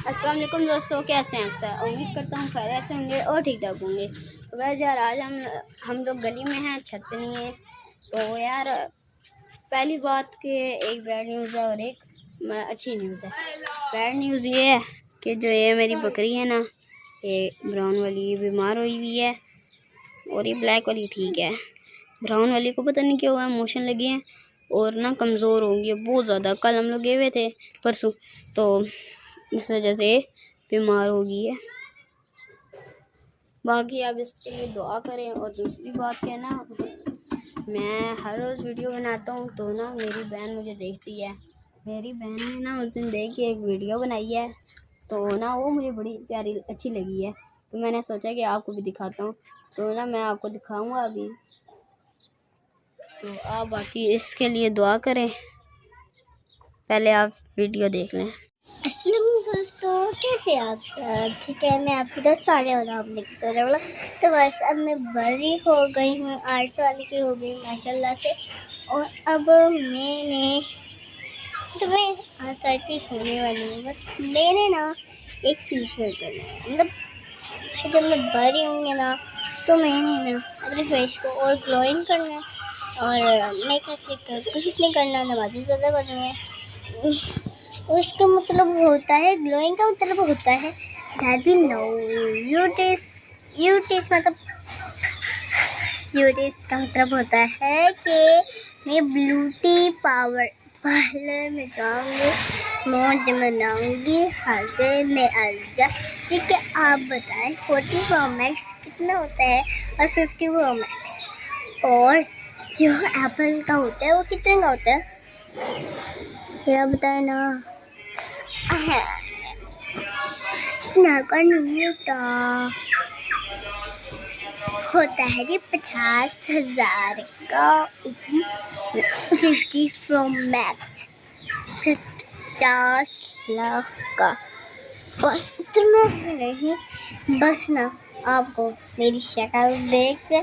अस्सलाम वालेकुम दोस्तों, कैसे हैं आप सब? उम्मीद करता हूँ खैरियत से होंगे और ठीक ठाक होंगे। तो वैसे यार आज हम लोग गली में हैं, छत पे नहीं है। तो यार पहली बात कि एक बैड न्यूज़ है और एक अच्छी न्यूज़ है। बैड न्यूज़ ये है कि जो ये मेरी बकरी है ना, ये ब्राउन वाली बीमार हुई हुई है और ये ब्लैक वाली ठीक है। ब्राउन वाली को पता नहीं क्या हुआ, मोशन लगे हैं और ना कमज़ोर हो गई है बहुत ज़्यादा। कल हम लोग गए हुए थे परसों, तो इस वजह से बीमार हो गई है। बाकी आप इसके लिए दुआ करें। और दूसरी बात क्या है ना, मैं हर रोज़ वीडियो बनाता हूँ तो ना मेरी बहन मुझे देखती है। मेरी बहन ने ना उस दिन देख के एक वीडियो बनाई है, तो ना वो मुझे बड़ी प्यारी अच्छी लगी है। तो मैंने सोचा कि आपको भी दिखाता हूँ, तो ना मैं आपको दिखाऊँगा अभी। तो आप बाकी इसके लिए दुआ करें। पहले आप वीडियो देख लें। अस्सलाम दोस्तों, कैसे आप सब? ठीक है, मैं आपके दोस्त सारे और आप लेके चले बोला। तो बस अब मैं बड़ी हो गई हूँ, 8 साल की हो गई माशाल्लाह से। और अब मैंने तो मैं 8 साल की होने वाली हूँ। बस मैंने ना एक फेशियल करना है, मतलब जब मैं बड़ी होंगी ना तो मैंने ना अपने फेस को और ग्लोइंग करना है और मेकअप कुछ नहीं करना, नमाज़ें ज़्यादा करनी है। उसका मतलब होता है, ग्लोइंग का मतलब होता है दैट वी नो यूटिस मतलब यूटिस का मतलब होता है कि मैं ब्यूटी पार्लर में जाऊंगी, मौज मनाऊंगी, हाजिर में आजा। ठीक है, आप बताएं 40 प्रो मैक्स कितना होता है और 50 प्रो मैक्स और जो एप्पल का होता है वो कितने का होता है, क्या बताए ना। होता है जी 50,000 का, 50 प्रो मैक्स 50 लाख का। बस उतना ही नहीं, बस ना आपको मेरी शक्ल देख कर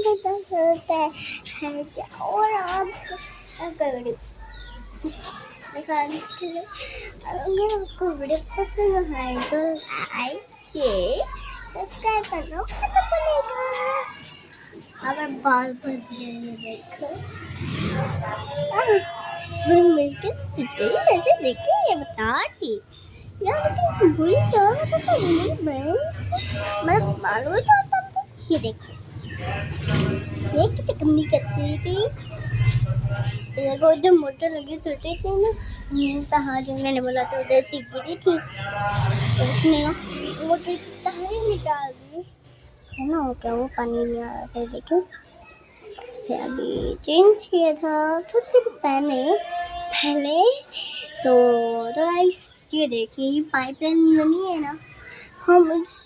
पता चलता है क्या। और आप इसके लिए अगर आपको वीडियो पसंद आए तो लाइक शेयर सब्सक्राइब करना पड़ेगा। अगर बाल भर देखो मिलके सीटे ऐसे देखे, ये बता रही यार कि भूल जाओ तो मैं मालूम तो ये देखो, ये कितनी कमी करती थी। देखो इधर मोटर लगी छोटी थी ना, कहाँ जो मैंने बोला था उधर से गिरी थी, तो उसने ना मोटर की निकाल दी है ना। क्या वो पानी नहीं आ रहा था, देखो फिर अभी चेंज किया था थोड़ी देर पहले। तो ये देखिए पाइपलाइन नहीं है ना, हम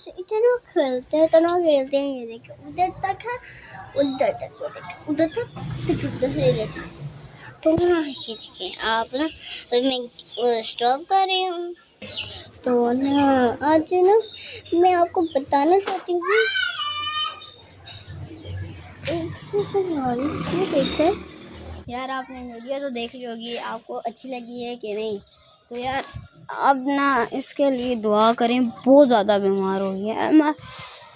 इतना खेलते हैं। ये देखिए उधर तक है, उधर तक वो देखिए, उधर तक तो उधर से देखिए। तो ना ये देखिए आप ना, मैं स्टॉप कर रही हूँ। तो ना आज ना मैं आपको बताना चाहती हूँ, यार आपने वीडियो तो देख ली होगी, आपको अच्छी लगी है कि नहीं? तो यार अब ना इसके लिए दुआ करें। बहुत ज़्यादा बीमार हो गई है,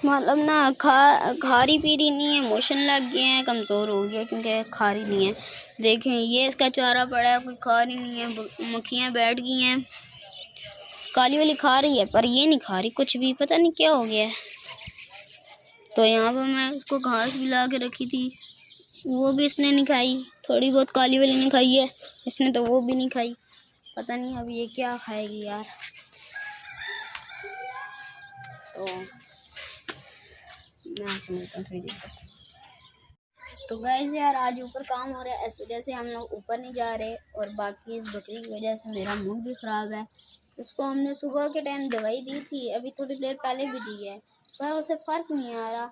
मतलब ना खारी पीरी नहीं है, मोशन लग गए हैं, कमज़ोर हो गया क्योंकि खारी नहीं है। देखें ये इसका चारा पड़ा है, कोई खारी नहीं है, मक्खियाँ बैठ गई हैं। काली वाली खा रही है पर ये नहीं खा रही कुछ भी, पता नहीं क्या हो गया है। तो यहाँ पर मैं उसको घास भी ला के रखी थी, वो भी इसने नहीं खाई। थोड़ी बहुत काली वाली ने खाई है, इसने तो वो भी नहीं खाई। पता नहीं अब ये क्या खाएगी यार। तो मैं आपसे मिलता हूँ थोड़ी देर तक। तो गाइस यार आज ऊपर काम हो रहा है, इस वजह से हम लोग ऊपर नहीं जा रहे। और बाकी इस बकरी की वजह से मेरा मूड भी ख़राब है। उसको हमने सुबह के टाइम दवाई दी थी, अभी थोड़ी देर पहले भी दी है, पर उसे फ़र्क नहीं आ रहा।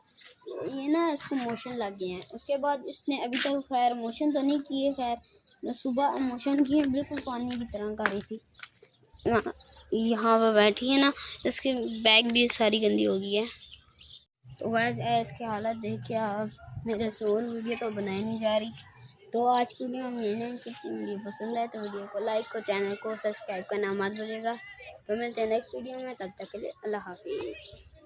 ये ना इसको मोशन लग गए हैं। उसके बाद इसने अभी तक खैर मोशन तो नहीं किए, खैर सुबह मोशन किए, बिल्कुल पानी की तरह कर रही थी। यहाँ पर बैठी है ना, इसके बैग भी सारी गंदी हो गई है। तो वैसे इसकी हालत देख के अब मेरे से और वीडियो तो बनाई नहीं जा रही। तो आज की वीडियो हम यही करते हैं। वीडियो पसंद आए तो वीडियो को लाइक और चैनल को सब्सक्राइब करना मत भूलिएगा। तो मिलते हैं नेक्स्ट वीडियो में, तब तक के लिए अल्लाह हाफिज़।